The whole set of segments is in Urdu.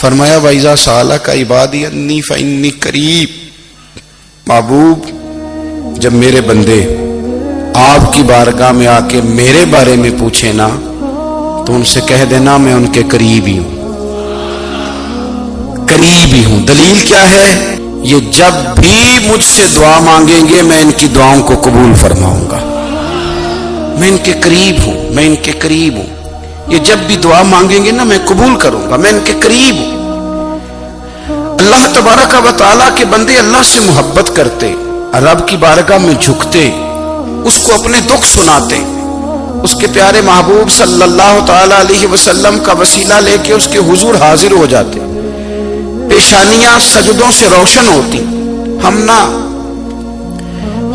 فرمایا وَإِذَا سَأَلَكَ عِبَادِي أَنِّي فَإِنِّي قَرِيب، محبوب جب میرے بندے آپ کی بارگاہ میں آ کے میرے بارے میں پوچھے نا تو ان سے کہہ دینا میں ان کے قریب ہی ہوں، قریب ہی ہوں۔ دلیل کیا ہے؟ یہ جب بھی مجھ سے دعا مانگیں گے میں ان کی دعاؤں کو قبول فرماؤں گا، میں ان کے قریب ہوں، میں ان کے قریب ہوں۔ یہ جب بھی دعا مانگیں گے نا میں قبول کروں گا، میں ان کے قریب ہوں۔ اللہ تبارک و تعالیٰ کے بندے اللہ سے محبت کرتے، رب کی بارگاہ میں جھکتے، اس کو اپنے دکھ سناتے، اس کے پیارے محبوب صلی اللہ تعالیٰ علیہ وسلم کا وسیلہ لے کے اس کے حضور حاضر ہو جاتے، پیشانیاں سجدوں سے روشن ہوتی۔ ہم نا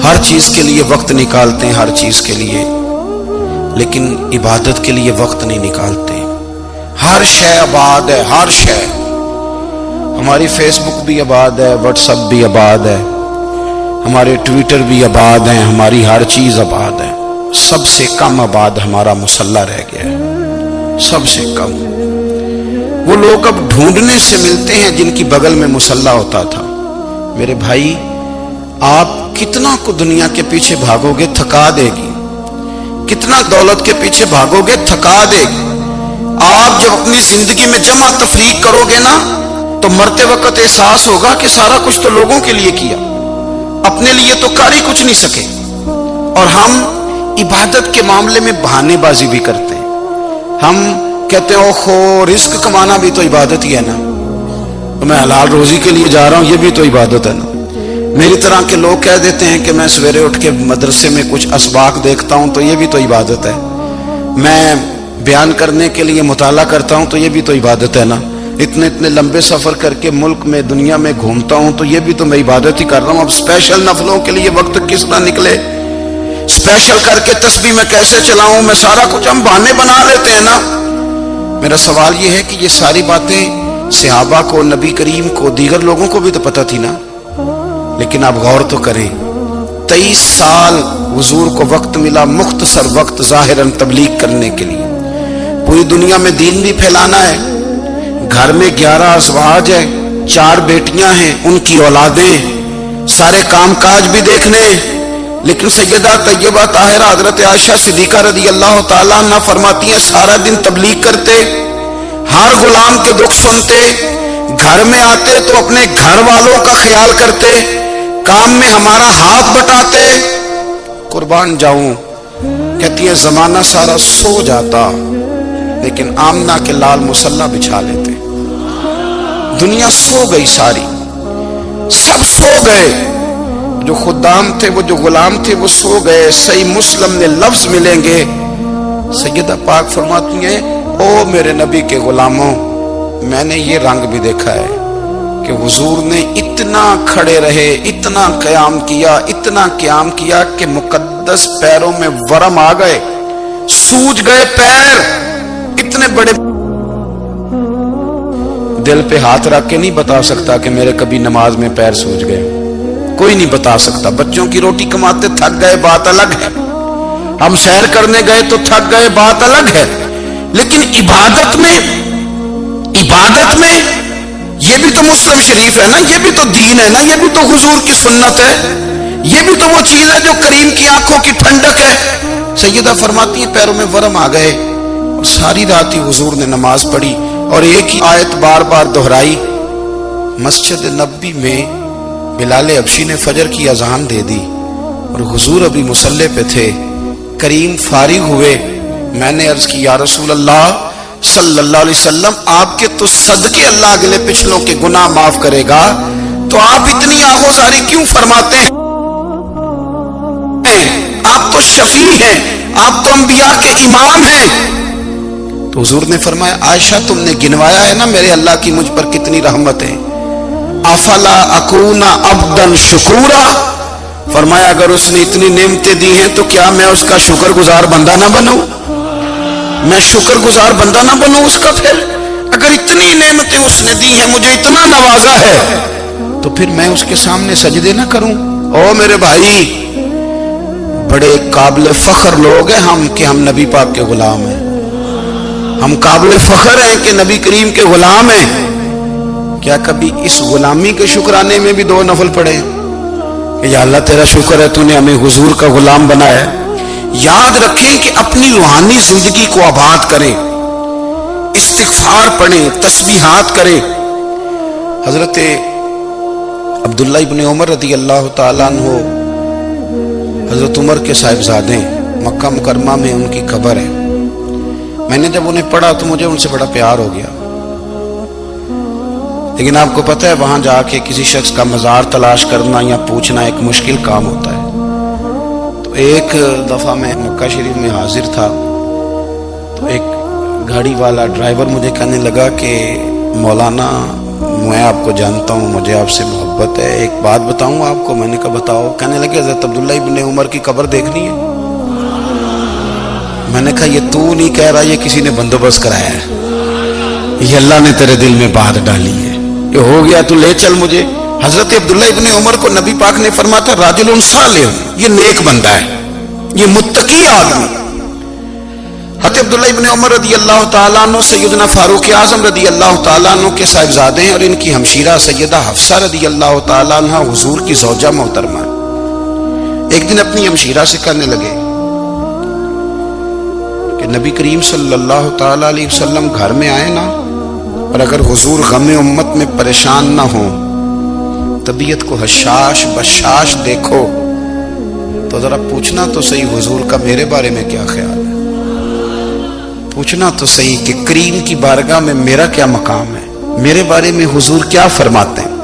ہر چیز کے لیے وقت نکالتے ہیں، ہر چیز کے لیے، لیکن عبادت کے لیے وقت نہیں نکالتے۔ ہر شے آباد ہے، ہر شے، ہماری فیس بک بھی آباد ہے، واٹس ایپ بھی آباد ہے، ہمارے ٹویٹر بھی آباد ہیں، ہماری ہر چیز آباد ہے۔ سب سے کم آباد ہمارا مصلی رہ گیا ہے، سب سے کم۔ وہ لوگ اب ڈھونڈنے سے ملتے ہیں جن کی بغل میں مصلی ہوتا تھا۔ میرے بھائی آپ کتنا کو دنیا کے پیچھے بھاگو گے تھکا دے گی، کتنا دولت کے پیچھے بھاگو گے تھکا دے گی۔ آپ جب اپنی زندگی میں جمع تفریق کرو گے نا تو مرتے وقت احساس ہوگا کہ سارا کچھ تو لوگوں کے لیے کیا، اپنے لیے تو کر ہی کچھ نہیں سکے۔ اور ہم عبادت کے معاملے میں بہانے بازی بھی کرتے ہیں۔ ہم کہتے ہیں اوہو رزق کمانا بھی تو عبادت ہی ہے نا، میں حلال روزی کے لیے جا رہا ہوں، یہ بھی تو عبادت ہے نا۔ میری طرح کے لوگ کہہ دیتے ہیں کہ میں سویرے اٹھ کے مدرسے میں کچھ اسباق دیکھتا ہوں تو یہ بھی تو عبادت ہے، میں بیان کرنے کے لیے مطالعہ کرتا ہوں تو یہ بھی تو عبادت ہے نا، اتنے لمبے سفر کر کے ملک میں دنیا میں گھومتا ہوں تو یہ بھی تو میں عبادت ہی کر رہا ہوں۔ اب اسپیشل نفلوں کے لیے وقت کس طرح نکلے، اسپیشل کر کے تسبیح میں کیسے چلاؤں، میں سارا کچھ ہم بہانے بنا لیتے ہیں نا۔ میرا سوال یہ ہے کہ یہ ساری باتیں صحابہ کو، نبی کریم کو، دیگر لوگوں کو بھی تو پتہ تھی نا، لیکن آپ غور تو کریں 23 سال حضور کو وقت ملا، مختصر وقت ظاہراً تبلیغ کرنے کے لیے، پوری دنیا میں دین بھی پھیلانا ہے۔ گھر میں 11 ازواج ہے، 4 بیٹیاں ہیں، ان کی اولادیں، سارے کام کاج بھی دیکھنے، لیکن سیدہ طیبہ طاہرہ حضرت عائشہ صدیقہ رضی اللہ تعالیٰ عنہ فرماتی ہیں سارا دن تبلیغ کرتے، ہر غلام کے دکھ سنتے، گھر میں آتے تو اپنے گھر والوں کا خیال کرتے، کام میں ہمارا ہاتھ بٹاتے۔ قربان جاؤں، کہتی ہے زمانہ سارا سو جاتا لیکن آمنہ کے لال مصلی بچھا لیتے۔ دنیا سو گئی، ساری سب سو گئے، جو خدام تھے، وہ جو غلام تھے وہ سو گئے۔ صحیح مسلم میں لفظ ملیں گے، سیدہ پاک فرماتی ہیں او میرے نبی کے غلاموں، میں نے یہ رنگ بھی دیکھا ہے کہ حضور نے اتنا کھڑے رہے، اتنا قیام کیا، اتنا قیام کیا کہ مقدس پیروں میں ورم آ گئے، سوج گئے پیر، اتنے بڑے۔ دل پہ ہاتھ رکھ کے نہیں بتا سکتا کہ میرے کبھی نماز میں پیر سوج گئے، کوئی نہیں بتا سکتا۔ بچوں کی روٹی کماتے تھک گئے بات الگ ہے، ہم سیر کرنے گئے تو تھک گئے بات الگ ہے، لیکن عبادت میں یہ بھی تو مسلم شریف ہے نا، یہ بھی تو دین ہے نا، یہ بھی تو حضور کی سنت ہے، یہ بھی تو وہ چیز ہے جو کریم کی آنکھوں کی ٹھنڈک ہے۔ سیدہ فرماتی ہیں پیروں میں ورم آ گئے، اور ساری رات ہی حضور نے نماز پڑھی اور ایک ہی آیت بار بار دہرائی۔ مسجد نبوی میں بلال حبشی نے فجر کی اذان دے دی اور حضور ابھی مصلی پہ تھے، کریم فارغ ہوئے، میں نے عرض کی یا رسول اللہ صلی اللہ علیہ وسلم آپ کے تو صدقے اللہ اگلے پچھلوں کے گناہ معاف کرے گا، تو آپ اتنی آہوزاری کیوں فرماتے ہیں؟ آپ تو شفیع ہیں، آپ تو انبیاء کے امام ہیں۔ تو حضور نے فرمایا عائشہ تم نے گنوایا ہے نا میرے اللہ کی مجھ پر کتنی رحمت ہے، افلا اکون عبدا شکورا، فرمایا اگر اس نے اتنی نعمتیں دی ہیں تو کیا میں اس کا شکر گزار بندہ نہ بنوں، میں شکر گزار بندہ نہ بنوں اس کا؟ پھر اگر اتنی نعمتیں اس نے دی ہیں، مجھے اتنا نوازا ہے، تو پھر میں اس کے سامنے سجدے نہ کروں؟ او میرے بھائی، بڑے قابل فخر لوگ ہیں ہم کہ ہم نبی پاک کے غلام ہیں، ہم قابل فخر ہیں کہ نبی کریم کے غلام ہیں، کیا کبھی اس غلامی کے شکرانے میں بھی 2 نفل پڑھے کہ یا اللہ تیرا شکر ہے تو نے ہمیں حضور کا غلام بنایا ہے؟ یاد رکھیں کہ اپنی روحانی زندگی کو آباد کریں، استغفار پڑھیں، تسبیحات کریں۔ حضرت عبداللہ ابن عمر رضی اللہ تعالیٰ عنہ حضرت عمر کے صاحبزادے، مکہ مکرمہ میں ان کی قبر ہے۔ میں نے جب انہیں پڑھا تو مجھے ان سے بڑا پیار ہو گیا، لیکن آپ کو پتہ ہے وہاں جا کے کسی شخص کا مزار تلاش کرنا یا پوچھنا ایک مشکل کام ہوتا ہے۔ تو ایک دفعہ میں مکہ شریف میں حاضر تھا، تو ایک گاڑی والا ڈرائیور مجھے کہنے لگا کہ مولانا میں آپ کو جانتا ہوں، مجھے آپ سے محبت ہے، ایک بات بتاؤں آپ کو؟ میں نے کہا بتاؤ۔ کہنے لگے حضرت عبداللہ ابن عمر کی قبر دیکھنی ہے۔ میں نے کہا یہ تو نہیں کہہ رہا، یہ کسی نے بندوبست کرایا ہے، یہ اللہ نے تیرے دل میں بات ڈالی ہے، یہ ہو گیا تو لے چل مجھے۔ حضرت عبداللہ ابن عمر کو نبی پاک نے فرمایا تھا راجل صالح، یہ نیک بندہ ہے، یہ متقی آدمی۔ حضرت عبداللہ ابن عمر رضی اللہ تعالیٰ عنہ سیدنا فاروق اعظم رضی اللہ تعالیٰ عنہ کے صاحبزادے ہیں، اور ان کی ہمشیرہ سیدہ حفصہ رضی اللہ تعالیٰ عنہ حضور کی زوجہ محترمہ۔ ایک دن اپنی ہمشیرہ سے کہنے لگے کہ نبی کریم صلی اللہ تعالیٰ علیہ وسلم گھر میں آئے نا، اور اگر حضور غم امت میں پریشان نہ ہوں، طبیعت کو حشاش بشاش دیکھو، تو ذرا پوچھنا تو صحیح حضور کا میرے بارے میں کیا خیال ہے، پوچھنا تو صحیح کہ کریم کی بارگاہ میں میرا کیا مقام ہے، میرے بارے میں حضور کیا فرماتے ہیں۔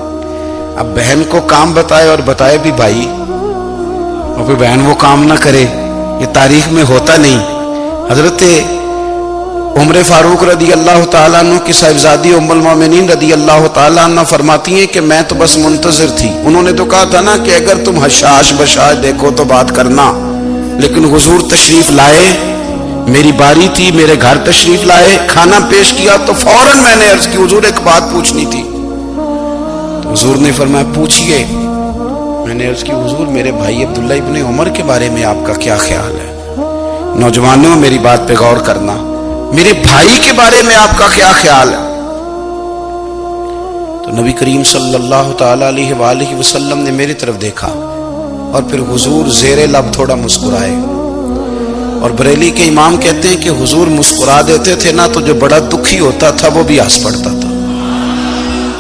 اب بہن کو کام بتائے، اور بتائے بھی بھائی، اور پھر بہن وہ کام نہ کرے، یہ تاریخ میں ہوتا نہیں۔ حضرت عمر فاروق رضی اللہ تعالیٰ عنہ کی صاحبزادی ام المومنین رضی اللہ تعالیٰ عنہ فرماتی ہیں کہ میں تو بس منتظر تھی، انہوں نے تو کہا تھا نا کہ اگر تم حشاش بشاش دیکھو تو بات کرنا، لیکن حضور تشریف لائے، میری باری تھی، میرے گھر تشریف لائے، کھانا پیش کیا تو فوراً میں نے عرض کی حضور ایک بات پوچھنی تھی۔ تو حضور نے فرمایا پوچھئے۔ میں نے عرض کی حضور میرے بھائی عبداللہ ابن عمر کے بارے میں آپ کا کیا خیال ہے؟ نوجوانوں میری بات پہ غور کرنا، میرے بھائی کے بارے میں آپ کا کیا خیال ہے؟ تو نبی کریم صلی اللہ تعالیٰ علیہ وآلہ وسلم نے میری طرف دیکھا، اور پھر حضور زیر لب تھوڑا مسکرائے، اور بریلی کے امام کہتے ہیں کہ حضور مسکرا دیتے تھے نا تو جو بڑا دکھی ہوتا تھا وہ بھی ہنس پڑتا تھا۔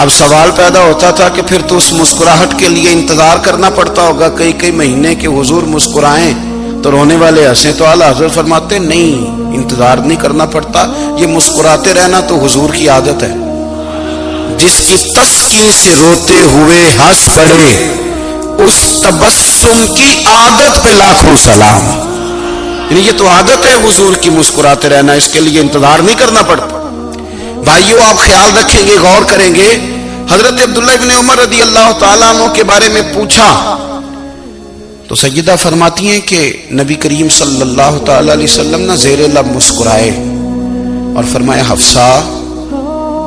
اب سوال پیدا ہوتا تھا کہ پھر تو اس مسکراہٹ کے لیے انتظار کرنا پڑتا ہوگا کئی مہینے کہ حضور مسکرائیں تو رونے والے ہنسیں، تو اعلیٰ حضرت فرماتے نہیں، انتظار نہیں کرنا پڑتا، یہ مسکراتے رہنا تو حضور کی عادت ہے۔ جس کی تسکین سے روتے ہوئے ہنس پڑے، اس تبسم کی عادت پہ لاکھوں سلام۔ یعنی یہ تو عادت ہے حضور کی مسکراتے رہنا، اس کے لیے انتظار نہیں کرنا پڑتا۔ بھائیو آپ خیال رکھیں گے، غور کریں گے، حضرت عبداللہ ابن عمر رضی اللہ تعالیٰ عنہ کے بارے میں پوچھا تو سیدہ فرماتی ہیں کہ نبی کریم صلی اللہ تعالیٰ علیہ وسلم نے زیر لب مسکرائے اور فرمایا حفصہ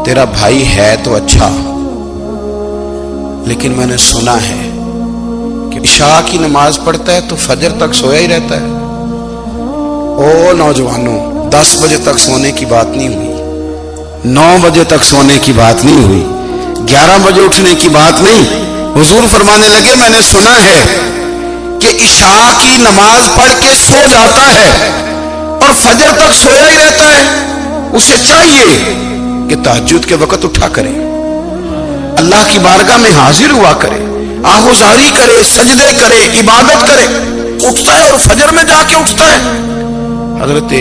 تیرا بھائی ہے تو اچھا، لیکن میں نے سنا ہے کہ عشاء کی نماز پڑھتا ہے تو فجر تک سویا ہی رہتا ہے۔ او نوجوانوں، 10 بجے تک سونے کی بات نہیں ہوئی، 9 بجے تک سونے کی بات نہیں ہوئی، 11 بجے اٹھنے کی بات نہیں۔ حضور فرمانے لگے میں نے سنا ہے کہ عشاء کی نماز پڑھ کے سو جاتا ہے اور فجر تک سویا ہی رہتا ہے، اسے چاہیے کہ تہجد کے وقت اٹھا کرے، اللہ کی بارگاہ میں حاضر ہوا کرے، آہوزاری کرے، سجدے کرے، عبادت کرے، اٹھتا ہے اور فجر میں جا کے اٹھتا ہے۔ حضرت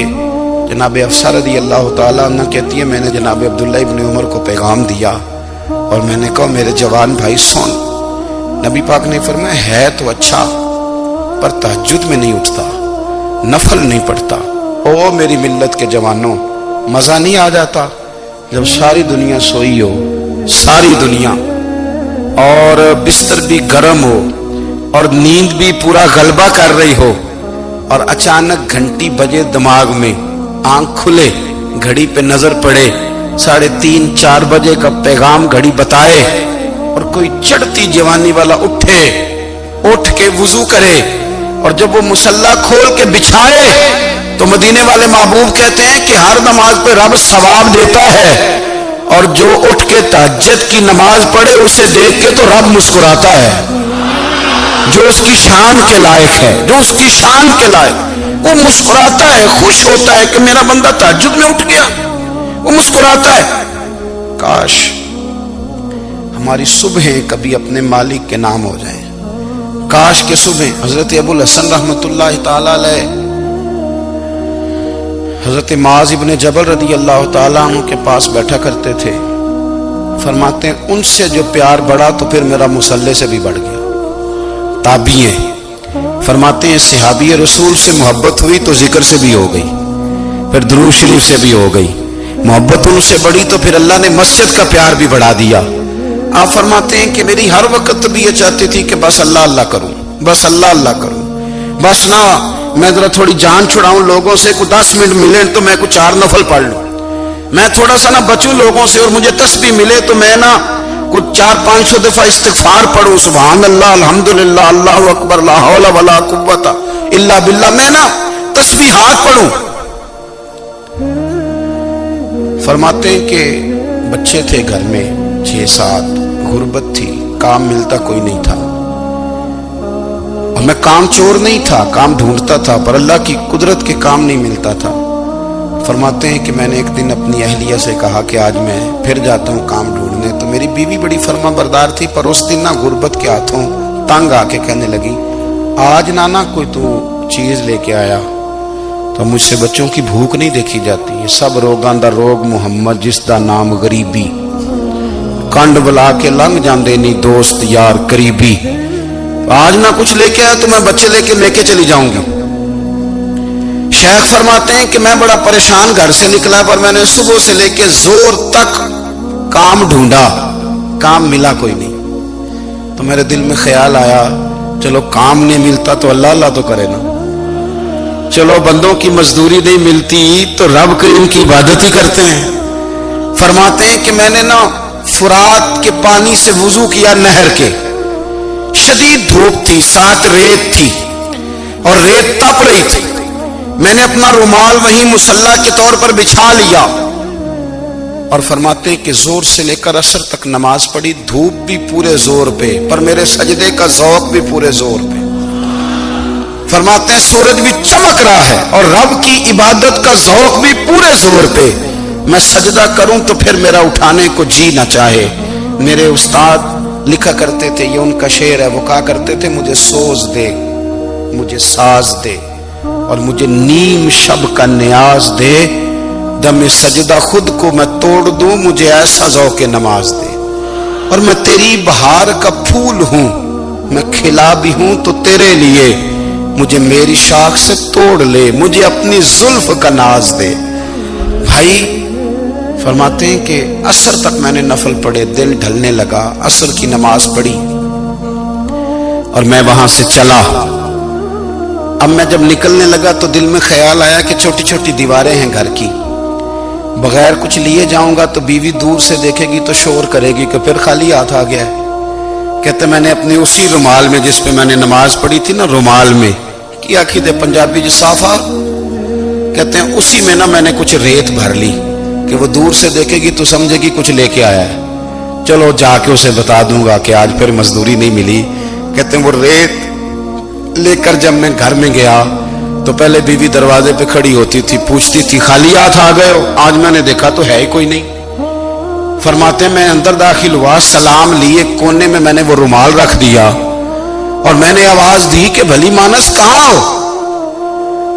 جناب حفصہ رضی اللہ تعالیٰ عنہ کہتی ہے میں نے جناب عبداللہ ابن عمر کو پیغام دیا اور میں نے کہا میرے جوان بھائی سن، نبی پاک نے فرمایا ہے تو اچھا پر تہجد میں نہیں اٹھتا، نفل نہیں پڑھتا۔ او میری ملت کے جوانوں، مزہ نہیں آ جاتا جب ساری دنیا سوئی ہو، ساری دنیا، اور بستر بھی گرم ہو اور نیند بھی پورا غلبہ کر رہی ہو، اور اچانک گھنٹی بجے دماغ میں، آنکھ کھلے، گھڑی پہ نظر پڑے، 3:30 4 بجے کا پیغام گھڑی بتائے، اور کوئی چڑھتی جوانی والا اٹھ کے وضو کرے، اور جب وہ مصلی کھول کے بچھائے تو مدینے والے محبوب کہتے ہیں کہ ہر نماز پہ رب ثواب دیتا ہے، اور جو اٹھ کے تہجد کی نماز پڑھے اسے دیکھ کے تو رب مسکراتا ہے، جو اس کی شان کے لائق ہے، جو اس کی شان کے لائق، وہ مسکراتا ہے، خوش ہوتا ہے کہ میرا بندہ تہجد میں اٹھ گیا، وہ مسکراتا ہے۔ کاش ہماری صبحیں کبھی اپنے مالک کے نام ہو جائیں، کاش کے صبح حضرت ابو الحسن رحمت اللہ تعالی علیہ حضرت معاذ ابن جبل رضی اللہ تعالیٰ عنہ کے پاس بیٹھا کرتے تھے، فرماتے ہیں ان سے جو پیار بڑھا تو پھر میرا مصلی سے بھی بڑھ گیا۔ تابعی ہیں، فرماتے ہیں صحابی رسول سے محبت ہوئی تو ذکر سے بھی ہو گئی، پھر درود شریف سے بھی ہو گئی، محبت ان سے بڑھی تو پھر اللہ نے مسجد کا پیار بھی بڑھا دیا۔ آپ فرماتے ہیں کہ میری ہر وقت بھی یہ چاہتی تھی کہ بس اللہ اللہ کروں، بس اللہ اللہ کروں، بس نہ میں ذرا تھوڑی جان چھڑاؤں لوگوں سے، کوئی 10 منٹ ملے تو میں کچھ 4 نفل پڑھ لوں، میں تھوڑا سا نہ بچوں لوگوں سے، اور مجھے تسبیح ملے تو میں نہ کچھ 400-500 دفعہ استغفار پڑھوں، سبحان اللہ، الحمدللہ، اللہ اکبر، لا حول ولا قوت الا باللہ، میں نہ تسبیحات پڑھوں۔ فرماتے ہیں کہ بچے تھے گھر میں 6-7، غربت تھی، کام ملتا کوئی نہیں تھا، اور میں کام چور نہیں تھا، کام ڈھونڈتا تھا، پر اللہ کی قدرت کے کام نہیں ملتا تھا۔ فرماتے ہیں کہ میں نے ایک دن اپنی اہلیہ سے کہا کہ آج میں پھر جاتا ہوں کام ڈھونڈنے، تو میری بیوی بڑی فرما بردار تھی، پر اس دن نہ غربت کے ہاتھوں تنگ آ کے کہنے لگی آج نانا کوئی تو چیز لے کے آیا، تو مجھ سے بچوں کی بھوک نہیں دیکھی جاتی، یہ سب روگاں دا روگ محمد جس دا نام غریبی، کنڈ بلا کے لنگ جاندے نہیں دوست یار قریبی، آج نہ کچھ لے کے آیا تو میں بچے لے کے چلی جاؤں گی۔ شیخ فرماتے ہیں کہ میں بڑا پریشان گھر سے نکلا، پر میں نے صبح سے لے کے زور تک کام ڈھونڈا، کام ملا کوئی نہیں، تو میرے دل میں خیال آیا چلو کام نہیں ملتا تو اللہ اللہ تو کرے نا، چلو بندوں کی مزدوری نہیں ملتی تو رب کریم کی عبادت ہی کرتے ہیں۔ فرماتے ہیں کہ میں نے نا فرات کے پانی سے وضو کیا، نہر کے، شدید دھوپ تھی، ساتھ ریت تھی اور ریت تپ رہی تھی، میں نے اپنا رومال وہیں مصلی کے طور پر بچھا لیا، اور فرماتے ہیں کہ زور سے لے کر عصر تک نماز پڑھی، دھوپ بھی پورے زور پہ، پر میرے سجدے کا ذوق بھی پورے زور پہ۔ فرماتے ہیں سورج بھی چمک رہا ہے اور رب کی عبادت کا ذوق بھی پورے زور پہ، میں سجدہ کروں تو پھر میرا اٹھانے کو جی نہ چاہے۔ میرے استاد لکھا کرتے تھے، یہ ان کا شعر ہے، وہ کہا کرتے تھے مجھے سوز دے، مجھے ساز دے، اور مجھے نیم شب کا نیاز دے، دم سجدہ خود کو میں توڑ دوں، مجھے ایسا ذوق نماز دے، اور میں تیری بہار کا پھول ہوں، میں کھلا بھی ہوں تو تیرے لیے، مجھے میری شاخ سے توڑ لے، مجھے اپنی زلف کا ناز دے۔ بھائی فرماتے ہیں کہ عصر تک میں نے نفل پڑھے، دل ڈھلنے لگا، عصر کی نماز پڑھی اور میں وہاں سے چلا۔ اب میں جب نکلنے لگا تو دل میں خیال آیا کہ چھوٹی چھوٹی دیواریں ہیں گھر کی، بغیر کچھ لیے جاؤں گا تو بیوی دور سے دیکھے گی تو شور کرے گی کہ پھر خالی ہاتھ آ گیا ہے۔ کہتے میں نے اپنی اسی رومال میں جس پہ میں نے نماز پڑھی تھی نا، رومال میں کی آخی دے پنجابی جو صافہ کہتے ہیں، اسی میں نا میں نے کچھ ریت بھر لی کہ وہ دور سے دیکھے گی تو سمجھے گی کچھ لے کے آیا ہے، چلو جا کے اسے بتا دوں گا کہ آج پھر مزدوری نہیں ملی۔ کہتے ہیں وہ ریت لے کر جب میں گھر میں گیا تو پہلے بیوی دروازے پہ کھڑی ہوتی تھی، پوچھتی تھی خالی ہاتھ آ گئے ہو؟ آج میں نے دیکھا تو ہے ہی کوئی نہیں۔ فرماتے ہیں میں اندر داخل ہوا، سلام لیے، کونے میں میں نے وہ رومال رکھ دیا اور میں نے آواز دی کہ بھلی مانس کہاں ہو؟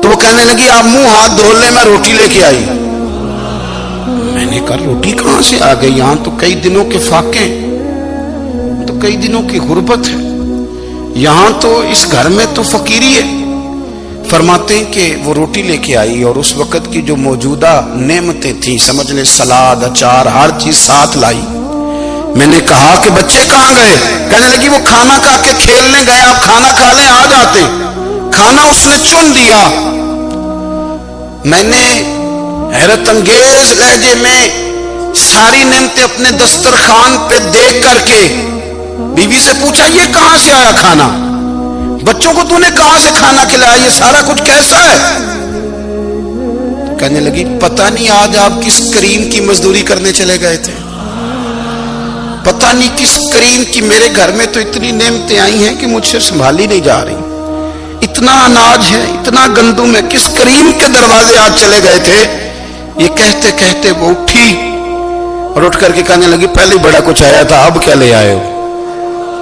تو وہ کہنے لگی آپ منہ ہاتھ دھو لیں، میں روٹی لے کے آئی۔ میں نے کہا روٹی کہاں سے آ گئی؟ یہاں تو کئی دنوں کے فاقے، تو کئی دنوں کی غربت ہے، یہاں تو اس گھر میں تو فقیری ہے۔ فرماتے ہیں کہ وہ روٹی لے کے آئی اور اس وقت کی جو موجودہ نعمتیں تھیں، سمجھ لیں سلاد، اچار، ہر چیز ساتھ لائی۔ میں نے کہا کہ بچے کہاں گئے؟ کہنے لگی وہ کھانا کھا کے کھیلنے گئے، آپ کھانا کھا لیں آ جاتے۔ کھانا اس نے چن دیا۔ میں نے حیرت انگیز لہجے میں ساری نعمتیں اپنے دسترخوان پہ دیکھ کر کے بیوی سے پوچھا یہ کہاں سے آیا کھانا؟ بچوں کو تو نے کہاں سے کھانا کھلایا؟ یہ سارا کچھ کیسا ہے؟ کہنے لگی پتہ نہیں آج آپ کس کریم کی مزدوری کرنے چلے گئے تھے۔ پتہ نہیں کس کریم کی میرے گھر میں تو اتنی نعمتیں آئی ہیں کہ مجھ سے سنبھالی نہیں جا رہی. اتنا اناج ہے, اتنا گندم ہے, کس کریم کے دروازے آج چلے گئے تھے. یہ کہتے کہتے وہ اٹھی اور اٹھ کر کے کہنے لگی پہلے بڑا کچھ آیا تھا, اب کیا لے آئے ہو.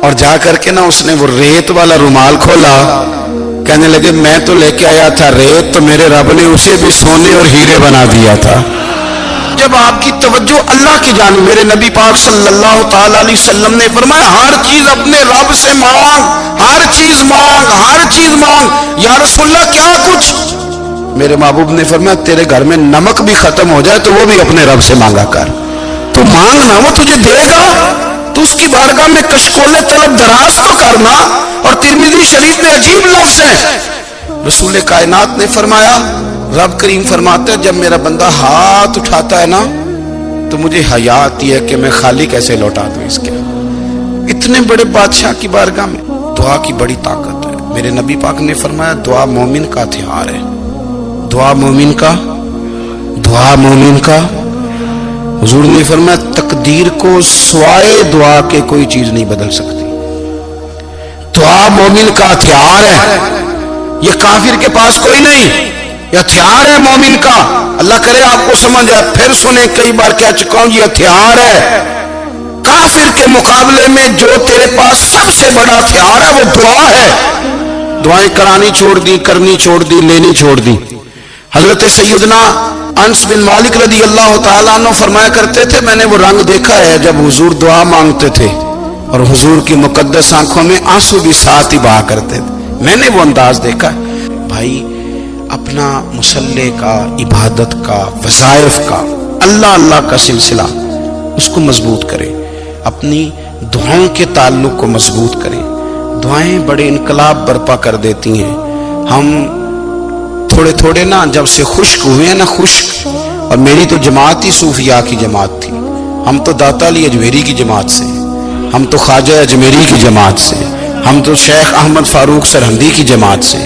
اور جا کر کے نا اس نے وہ ریت والا رومال کھولا, کہنے لگے میں تو لے کے آیا تھا ریت, تو میرے رب نے اسے بھی سونے اور ہیرے بنا دیا تھا. جب آپ کی توجہ اللہ کی جانب, میرے نبی پاک صلی اللہ تعالی علیہ وسلم نے فرمایا ہر چیز اپنے رب سے مانگ, ہر چیز مانگ, ہر چیز مانگ. یا رسول اللہ کیا کچھ؟ میرے محبوب نے فرمایا تیرے گھر میں نمک بھی ختم ہو جائے تو وہ بھی اپنے رب سے مانگا کر. تو مانگنا, وہ تجھے دے گا, تو اس کی بارگاہ میں کشکول طلب دراز تو کرنا. اور ترمذی شریف میں عجیب لفظ ہے, رسول کائنات نے فرمایا, رب کریم فرماتا ہے جب میرا بندہ ہاتھ اٹھاتا ہے نا تو مجھے حیا آتی ہے کہ میں خالی کیسے لوٹا دوں اس کے. اتنے بڑے بادشاہ کی بارگاہ میں دعا کی بڑی طاقت ہے. میرے نبی پاک نے فرمایا دعا مومن کا ہتھیار ہے, دعا مومن کا, دعا مومن کا. حضور نے فرمایا تقدیر کو سوائے دعا کے کوئی چیز نہیں بدل سکتی. دعا مومن کا ہتھیار ہے, یہ کافر کے پاس کوئی نہیں, یہ ہتھیار ہے مومن کا. اللہ کرے آپ کو سمجھ آئے. پھر سنیں, کئی بار کہہ چکا ہوں یہ ہتھیار ہے. کافر کے مقابلے میں جو تیرے پاس سب سے بڑا ہتھیار ہے وہ دعا ہے. دعائیں کرانی چھوڑ دی, کرنی چھوڑ دی, لینی چھوڑ دی. حضرت سیدنا انس بن مالک رضی اللہ تعالیٰ عنہ فرمایا کرتے تھے میں نے وہ رنگ دیکھا ہے جب حضور دعا مانگتے تھے اور حضور کی مقدس آنکھوں میں آنسو بھی ساتھ ہی بہا کرتے تھے. میں نے وہ انداز دیکھا ہے. بھائی اپنا مصلی کا, عبادت کا, وظائف کا, اللہ اللہ کا سلسلہ اس کو مضبوط کریں. اپنی دعاؤں کے تعلق کو مضبوط کریں. دعائیں بڑے انقلاب برپا کر دیتی ہیں. ہم تھوڑے تھوڑے نا جب سے خشک ہوئے ہیں نا, خشک, اور میری تو جماعت ہی صوفیاء کی جماعت تھی. ہم تو داتا علی اجمیری کی جماعت سے, ہم تو خواجہ اجمیری کی جماعت سے, ہم تو شیخ احمد فاروق سرہندی کی جماعت سے,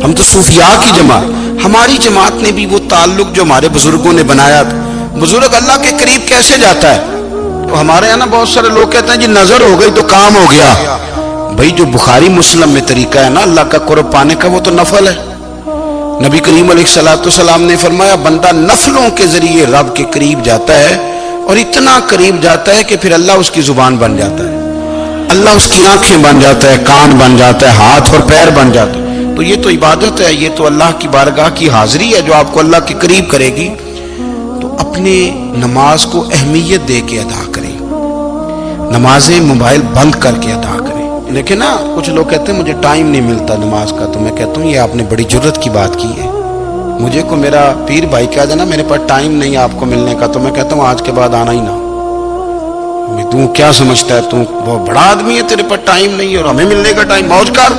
ہم تو صوفیاء کی جماعت. ہماری جماعت نے بھی وہ تعلق جو ہمارے بزرگوں نے بنایا تھا. بزرگ اللہ کے قریب کیسے جاتا ہے؟ تو ہمارے یہاں نا بہت سارے لوگ کہتے ہیں جی نظر ہو گئی تو کام ہو گیا. بھائی جو بخاری مسلم میں طریقہ ہے نا اللہ کا قرب پانے کا وہ تو نفل ہے. نبی کریم علیہ الصلوۃ والسلام نے فرمایا بندہ نفلوں کے ذریعے رب کے قریب جاتا ہے, اور اتنا قریب جاتا ہے کہ پھر اللہ اس کی زبان بن جاتا ہے, اللہ اس کی آنکھیں بن جاتا ہے, کان بن جاتا ہے, ہاتھ اور پیر بن جاتا ہے. تو یہ تو عبادت ہے, یہ تو اللہ کی بارگاہ کی حاضری ہے جو آپ کو اللہ کے قریب کرے گی. تو اپنے نماز کو اہمیت دے کے ادا کریں, نمازیں موبائل بند کر کے ادا کریں. لیکن نا کچھ لوگ کہتے ہیں مجھے ٹائم نہیں ملتا نماز کا, تو میں کہتا ہوں یہ آپ نے بڑی جرت کی بات کی ہے. مجھے کو میرا پیر بھائی کہہ دینا میرے پاس ٹائم نہیں آپ کو ملنے کا, تو میں کہتا ہوں آج کے بعد آنا ہی نہ. تو کیا سمجھتا ہے, تو بہت بڑا آدمی ہے, تیرے پاس ٹائم نہیں ہے اور ہمیں ملنے کا ٹائم, موج کر.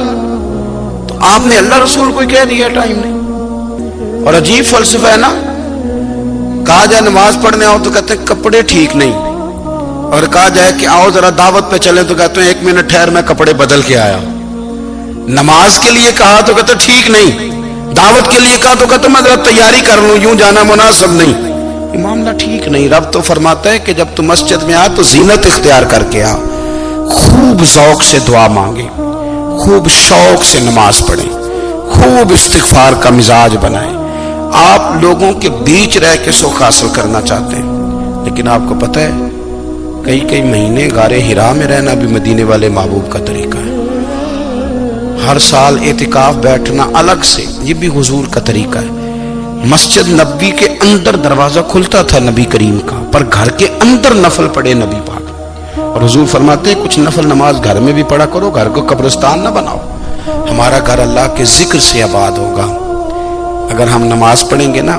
تو آپ نے اللہ رسول کو کہہ دیا ٹائم نہیں. اور عجیب فلسفہ ہے نا, کہا جائے نماز پڑھنے آؤ تو کہتے ہیں کپڑے ٹھیک نہیں, اور کہا جائے کہ آؤ ذرا دعوت پہ چلے تو کہتے ہیں 1 منٹ ٹھہر میں کپڑے بدل کے آیا. نماز کے لیے کہا تو کہتے ٹھیک نہیں, دعوت کے لیے کہا تو کہتے میں ذرا تیاری کر لوں, یوں جانا مناسب نہیں. یہ معاملہ ٹھیک نہیں. رب تو فرماتا ہے کہ جب تو مسجد میں آ تو زینت اختیار کر کے آ, خوب ذوق سے دعا مانگے, خوب شوق سے نماز پڑھیں, خوب استغفار کا مزاج بنائیں. آپ لوگوں کے بیچ رہ کے سکھ حاصل کرنا چاہتے ہیں, لیکن آپ کو پتہ ہے کئی مہینے غار حرا میں رہنا بھی مدینے والے محبوب کا طریقہ ہے. ہر سال اعتکاف بیٹھنا الگ سے, یہ بھی حضور کا طریقہ ہے. مسجد نبوی کے اندر دروازہ کھلتا تھا نبی کریم کا, پر گھر کے اندر نفل پڑے نبی پاک. اور حضور فرماتے ہیں کچھ نفل نماز گھر میں بھی پڑھا کرو, گھر کو قبرستان نہ بناؤ. ہمارا گھر اللہ کے ذکر سے آباد ہوگا. اگر ہم نماز پڑھیں گے نا,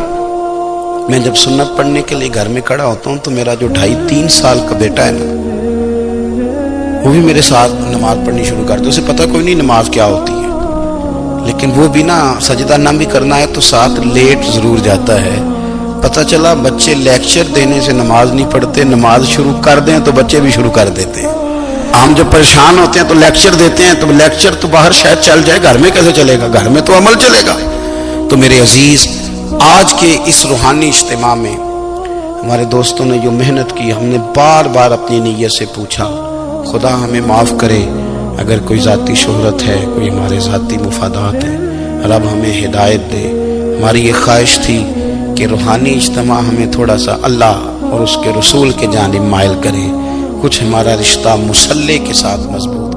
میں جب سنت پڑھنے کے لیے گھر میں کھڑا ہوتا ہوں تو میرا جو 2.5-3 سال کا بیٹا ہے نا, وہ بھی میرے ساتھ نماز پڑھنی شروع کر دے. اسے پتہ کوئی نہیں نماز کیا ہوتی ہے, لیکن وہ بھی نا سجدہ نہ بھی کرنا ہے تو ساتھ لیٹ ضرور جاتا ہے. پتہ چلا بچے لیکچر دینے سے نماز نہیں پڑھتے, نماز شروع کر دیں تو بچے بھی شروع کر دیتے ہیں. ہم جب پریشان ہوتے ہیں تو لیکچر دیتے ہیں, تو لیکچر تو باہر شاید چل جائے, گھر میں کیسے چلے گا, گھر میں تو عمل چلے گا. تو میرے عزیز, آج کے اس روحانی اجتماع میں ہمارے دوستوں نے جو محنت کی، ہم نے بار بار اپنی نیت سے پوچھا، خدا ہمیں معاف کرے اگر کوئی ذاتی شہرت ہے، کوئی ہمارے ذاتی مفادات ہیں، رب ہمیں ہدایت دے۔ ہماری یہ خواہش تھی کہ روحانی اجتماع ہمیں تھوڑا سا اللہ اور اس کے رسول کے جانب مائل کرے، کچھ ہمارا رشتہ مصلی کے ساتھ مضبوط